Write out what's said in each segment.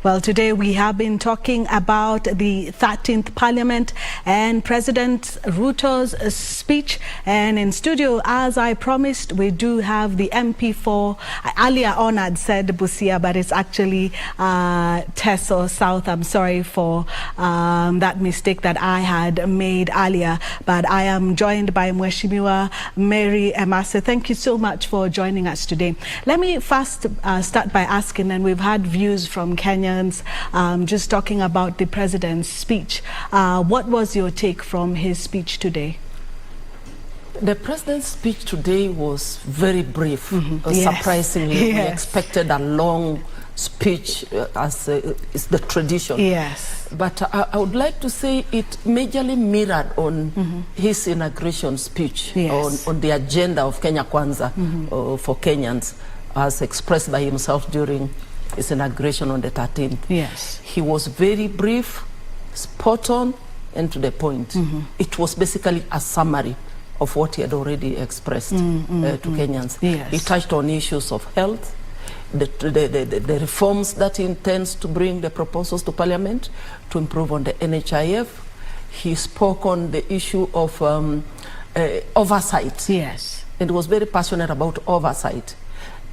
Well, today we have been talking about the 13th Parliament and President Ruto's speech. And in studio, as I promised, we do have the MP for, earlier on I'd said Busia, but it's actually Teso South. I'm sorry for that mistake that I had made earlier. But I am joined by Mheshimiwa Mary Emaase. Thank you so much for joining us today. Let me first start by asking, and we've had views from Kenyans just talking about the president's speech. What was your take from his speech today? The president's speech today was very brief. Surprisingly, we expected a long speech as is the tradition. Yes. But I would like to say it majorly mirrored on his inauguration speech, on the agenda of Kenya Kwanza for Kenyans, as expressed by himself during his inauguration on the 13th. Yes. He was very brief, spot on, and to the point. It was basically a summary of what he had already expressed to Kenyans. Yes. He touched on issues of health, the reforms that he intends to bring, the proposals to Parliament to improve on the NHIF. He spoke on the issue of oversight. Yes. And was very passionate about oversight,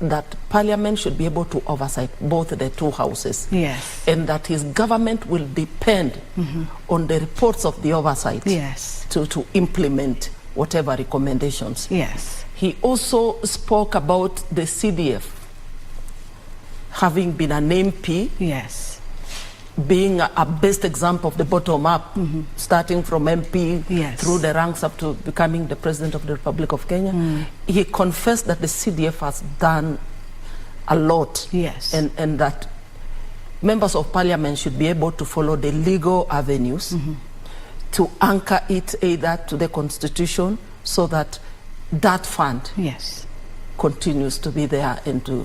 that Parliament should be able to oversight both the two houses. Yes. And that his government will depend on the reports of the oversight to implement whatever recommendations. Yes. He also spoke about the CDF having been an MP. Yes. Being a best example of the bottom up, starting from MP through the ranks up to becoming the President of the Republic of Kenya. He confessed that the CDF has done a lot. Yes. And that members of Parliament should be able to follow the legal avenues to anchor it either to the Constitution, so that that fund continues to be there and to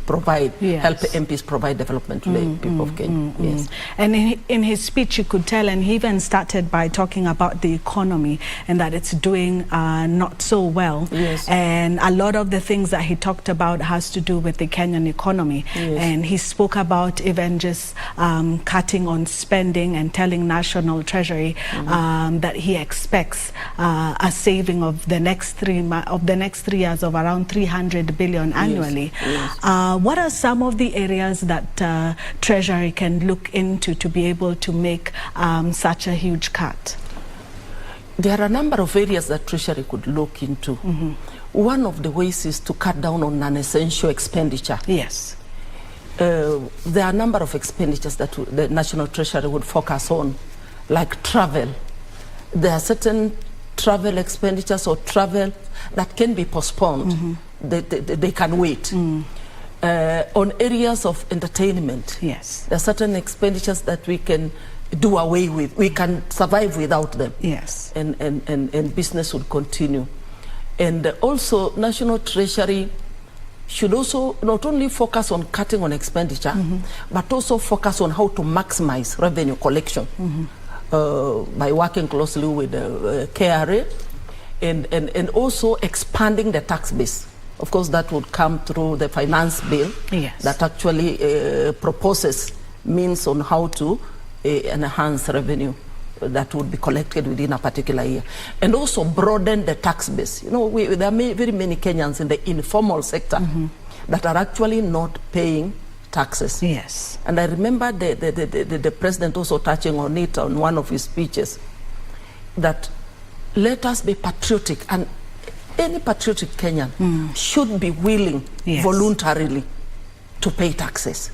provide, help MPs provide development to the people of Kenya. Yes. And in his speech, you could tell, and he even started by talking about the economy and that it's doing not so well. Yes. And a lot of the things that he talked about has to do with the Kenyan economy. Yes. And he spoke about even just cutting on spending and telling National Treasury that he expects a saving of the next 3 years of around 300 billion annually. Yes. Yes. What are some of the areas that Treasury can look into to be able to make such a huge cut? There are a number of areas that Treasury could look into. One of the ways is to cut down on non-essential expenditure. Yes. There are a number of expenditures that the National Treasury would focus on, like travel. There are certain travel expenditures or travel that can be postponed. They can wait. On areas of entertainment, yes, there are certain expenditures that we can do away with. We can survive without them. Yes. And business would continue. And also, National Treasury should also not only focus on cutting on expenditure, but also focus on how to maximize revenue collection. By working closely with the KRA and also expanding the tax base. Of course, that would come through the finance bill that actually proposes means on how to enhance revenue that would be collected within a particular year. And also broaden the tax base. You know, there are very many Kenyans in the informal sector that are actually not paying taxes. Yes. And I remember the president also touching on it on one of his speeches, that let us be patriotic, and any patriotic Kenyan should be willing voluntarily to pay taxes.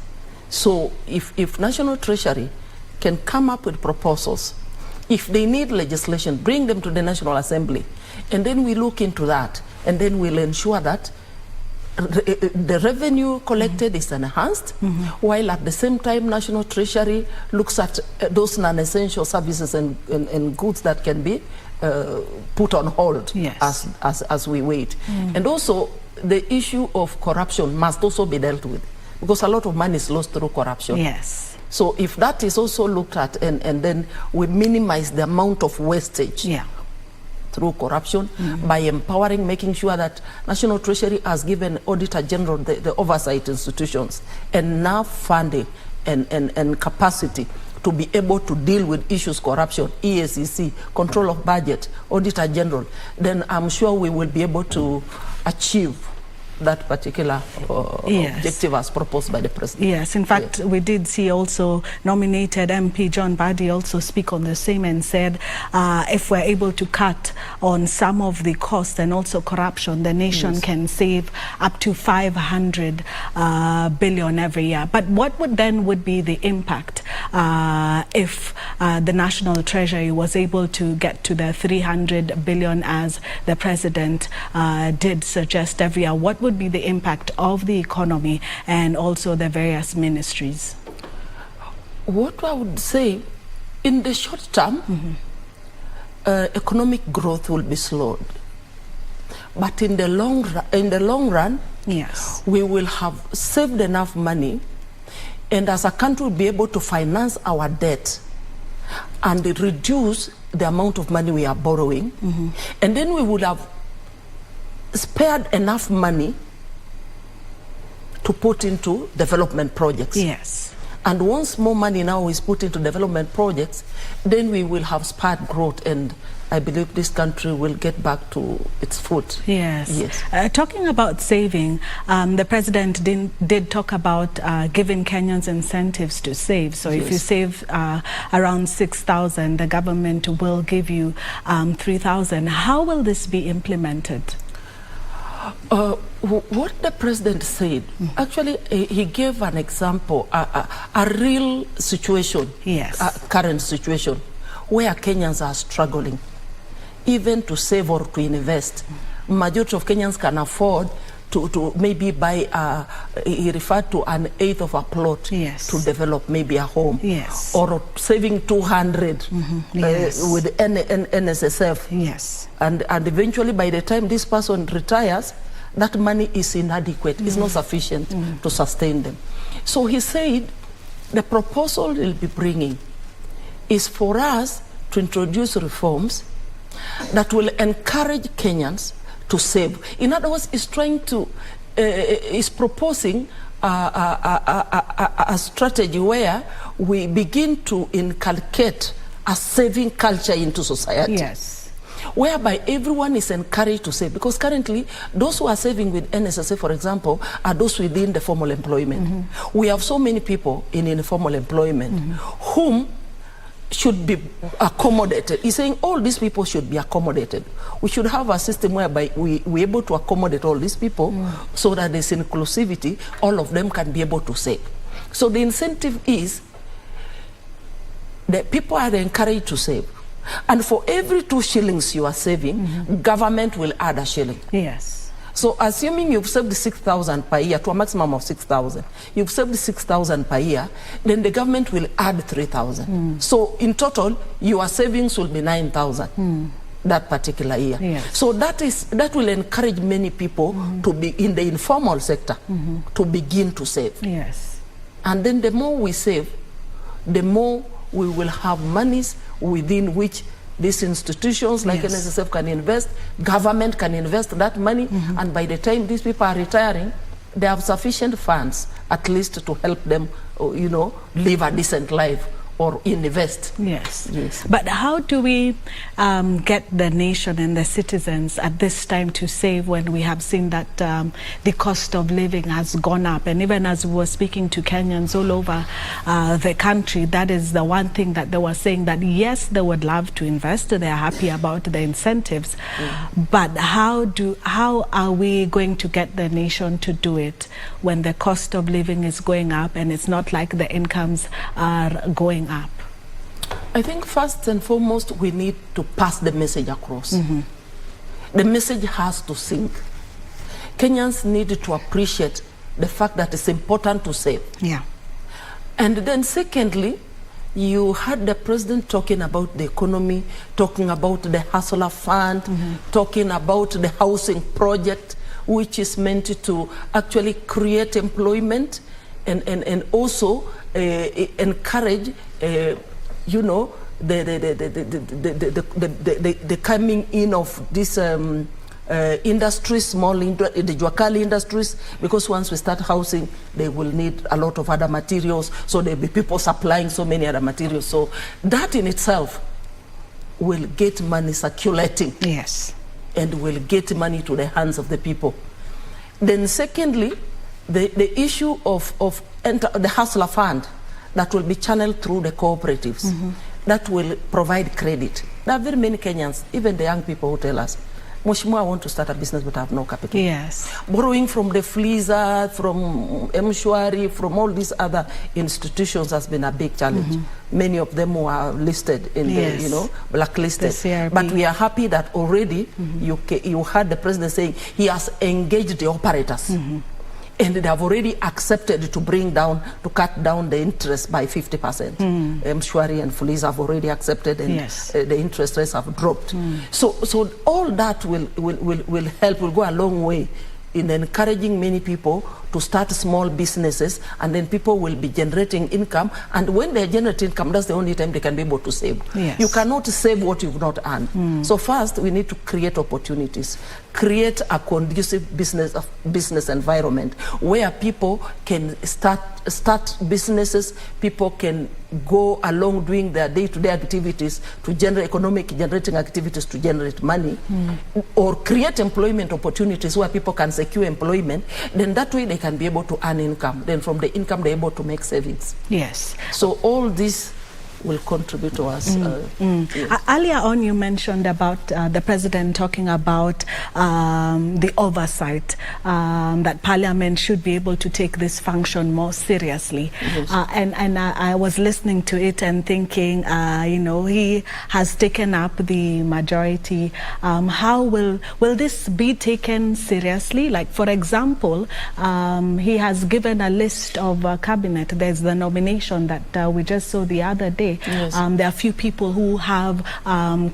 So if National Treasury can come up with proposals, if they need legislation, bring them to the National Assembly, and then we look into that, and then we'll ensure that the revenue collected is enhanced, while at the same time National Treasury looks at those non-essential services and goods that can be put on hold as we wait. And also the issue of corruption must also be dealt with, because a lot of money is lost through corruption. Yes. So if that is also looked at, and then we minimize the amount of wastage through corruption, by empowering, making sure that National Treasury has given Auditor General the oversight institutions enough funding and capacity to be able to deal with issues corruption, EACC, control of budget, Auditor General, then I'm sure we will be able to achieve that particular objective as proposed by the President. Yes, in fact, we did see also nominated MP John Badi also speak on the same and said if we're able to cut on some of the costs and also corruption, the nation can save up to 500 billion every year. But what would be the impact if the National Treasury was able to get to the 300 billion as the President did suggest every year? What would be the impact of the economy and also the various ministries? What I would say, in the short term, economic growth will be slowed. But in the long run, yes, we will have saved enough money, and as a country we'll be able to finance our debt and reduce the amount of money we are borrowing, and then we would have spared enough money to put into development projects. Yes. And once more money now is put into development projects, then we will have spurred growth, and I believe this country will get back to its foot. Yes. Yes. Talking about saving, the President did talk about giving Kenyans incentives to save. So if you save around 6,000, the government will give you 3,000. How will this be implemented? What the President said, actually, he gave an example, a real situation, a current situation, where Kenyans are struggling, even to save or to invest. Majority of Kenyans can afford to maybe buy, he referred to an eighth of a plot to develop maybe a home, or saving 200 with NSSF. And eventually by the time this person retires, that money is inadequate, it's not sufficient to sustain them. So he said the proposal he'll be bringing is for us to introduce reforms that will encourage Kenyans to save. In other words, he's trying to, is proposing a strategy where we begin to inculcate a saving culture into society. Whereby everyone is encouraged to save, because currently those who are saving with NSSA, for example, are those within the formal employment. We have so many people in informal employment whom should be accommodated. He's saying all these people should be accommodated. We should have a system whereby we're able to accommodate all these people so that there's inclusivity, all of them can be able to save. So the incentive is that people are encouraged to save. And for every 2 shillings you are saving, government will add a shilling. So assuming you've saved 6,000 per year to a maximum of 6,000, you've saved 6,000 per year, then the government will add 3,000. So in total, your savings will be 9,000 that particular year. So that will encourage many people to be in the informal sector to begin to save. And then the more we save, the more we will have monies within which these institutions like NSSF can invest, government can invest that money, and by the time these people are retiring, they have sufficient funds at least to help them, you know, live a decent life or invest. But how do we get the nation and the citizens at this time to save when we have seen that the cost of living has gone up? And even as we were speaking to Kenyans all over the country, that is the one thing that they were saying, that yes, they would love to invest, they're happy about the incentives, but how are we going to get the nation to do it when the cost of living is going up and it's not like the incomes are going up? I think first and foremost we need to pass the message across. The message has to sink. Kenyans need to appreciate the fact that it's important to save. And then secondly, you heard the President talking about the economy, talking about the Hustler Fund, talking about the housing project, which is meant to actually create employment and also encourage, you know, the coming in of this industries, the Juakali industries, because once we start housing, they will need a lot of other materials, so there'll be people supplying so many other materials. So that in itself will get money circulating. Yes. And will get money to the hands of the people. Then secondly, the issue of the hustler fund that will be channeled through the cooperatives, that will provide credit. There are very many Kenyans, even the young people, who tell us, Mheshimiwa, I want to start a business but I have no capital. Yes. Borrowing from the Fliza, from Mshwari, from all these other institutions has been a big challenge. Many of them were listed in the, you know, blacklisted. But we are happy that already you heard the president saying he has engaged the operators. And they have already accepted to cut down the interest by 50%. Mshwari and Fliza have already accepted, and the interest rates have dropped. So all that will help, will go a long way in encouraging many people to start small businesses, and then people will be generating income. And when they generate income, that's the only time they can be able to save. You cannot save what you've not earned. So first, we need to create opportunities, create a conducive business environment where people can start businesses, people can go along doing their day-to-day activities to generate generating activities to generate money, or create employment opportunities where people can secure employment. Then that way they can be able to earn income. Then from the income they're able to make savings. Yes. So all this will contribute to us. Earlier on, you mentioned about the president talking about the oversight, that Parliament should be able to take this function more seriously. And I was listening to it and thinking, you know, he has taken up the majority. How will this be taken seriously? Like, for example, he has given a list of cabinet. There's the nomination that we just saw the other day. There are a few people who have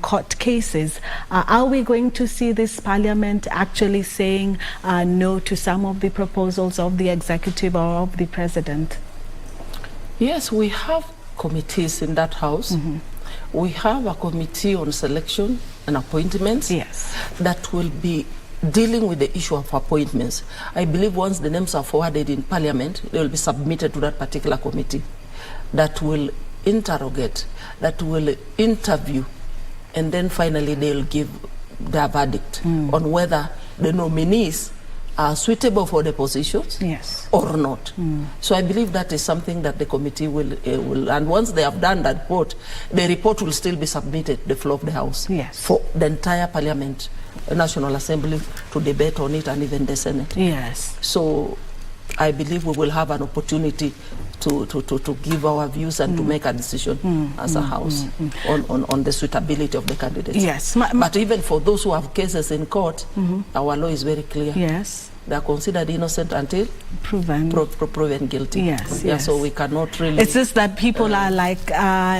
court cases. Are we going to see this Parliament actually saying no to some of the proposals of the executive or of the president? Yes, we have committees in that house. We have a committee on selection and appointments that will be dealing with the issue of appointments. I believe once the names are forwarded in Parliament, they will be submitted to that particular committee that will interrogate, that will interview, and then finally they'll give their verdict on whether the nominees are suitable for the positions or not. So I believe that is something that the committee will, and once they have done that report, the report will still be submitted to the floor of the House for the entire Parliament, National Assembly, to debate on it, and even the Senate. So I believe we will have an opportunity to give our views and to make a decision as a House on the suitability of the candidates. But even for those who have cases in court, our law is very clear. They are considered innocent until proven guilty. So we cannot really... It's just that people are like,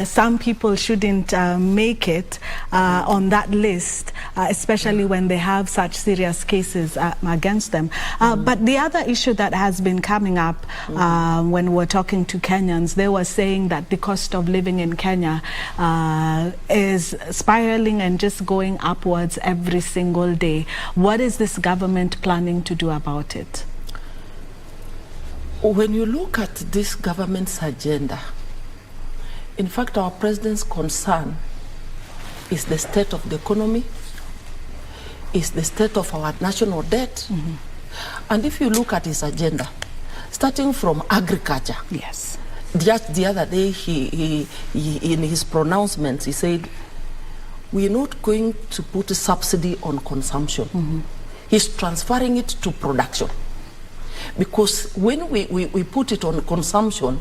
some people shouldn't make it on that list, especially when they have such serious cases against them. But the other issue that has been coming up when we're talking to Kenyans, they were saying that the cost of living in Kenya is spiraling and just going upwards every single day. What is this government planning to do about it? When you look at this government's agenda, in fact, our president's concern is the state of the economy, is the state of our national debt. And if you look at his agenda, starting from agriculture, just the other day, he in his pronouncements, he said, we are not going to put a subsidy on consumption. He's transferring it to production. Because when we put it on consumption,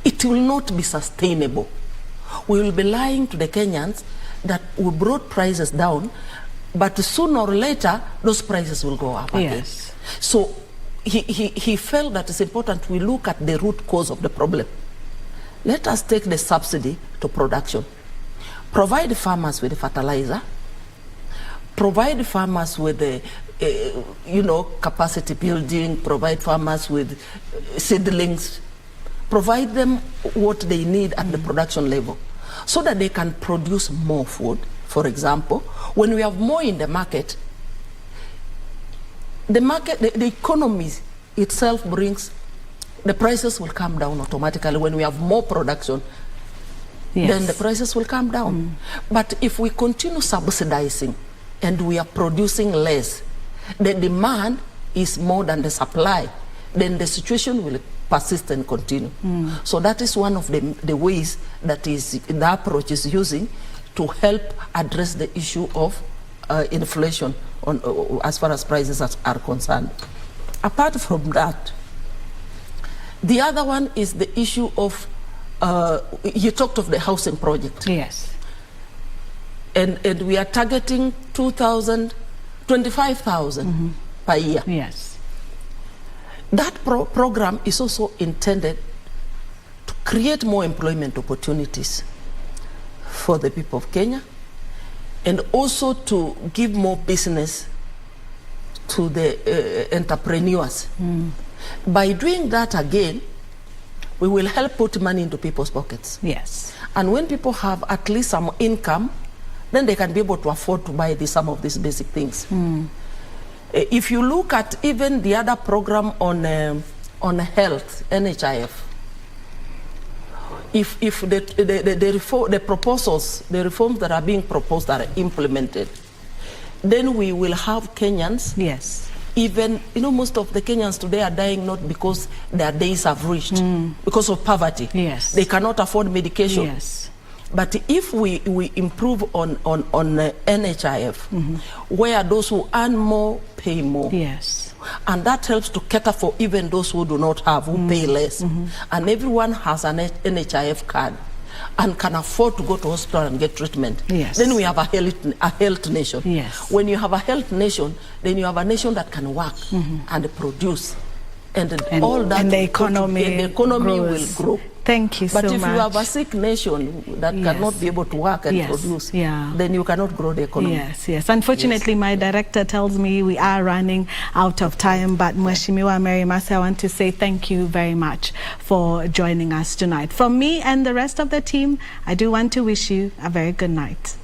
it will not be sustainable. We will be lying to the Kenyans that we brought prices down, but sooner or later, those prices will go up again. So he felt that it's important we look at the root cause of the problem. Let us take the subsidy to production. Provide farmers with the fertilizer. Provide farmers with the capacity building, provide farmers with seedlings, provide them what they need at the production level, so that they can produce more food. For example, when we have more in the market, the economy itself brings, the prices will come down automatically. When we have more production, then the prices will come down. But if we continue subsidizing and we are producing less, the demand is more than the supply, then the situation will persist and continue. So that is one of the ways that the approach is using to help address the issue of inflation as far as prices are concerned. Apart from that, the other one is the issue of, you talked of the housing project. Yes. And we are targeting 25,000 per year. Yes. That program is also intended to create more employment opportunities for the people of Kenya, and also to give more business to the entrepreneurs. By doing that again, we will help put money into people's pockets. Yes. And when people have at least some income, then they can be able to afford to buy some of these basic things. If you look at even the other program on health, NHIF, if the reforms that are being proposed are implemented, then we will have Kenyans. Yes. Even, most of the Kenyans today are dying not because their days have reached, because of poverty. Yes. They cannot afford medication. Yes. But if we improve on NHIF, where those who earn more pay more. Yes. And that helps to cater for even those who do not have, who pay less. And everyone has an NHIF card and can afford to go to hospital and get treatment. Yes. Then we have a health nation. Yes. When you have a health nation, then you have a nation that can work and produce. And all that, and the economy will grow. Thank you so much. But if you have a sick nation that cannot be able to work and produce, then you cannot grow the economy. Yes, yes. Unfortunately, my director tells me we are running out of time, but Mheshimiwa Mary Emaase, I want to say thank you very much for joining us tonight. From me and the rest of the team, I do want to wish you a very good night.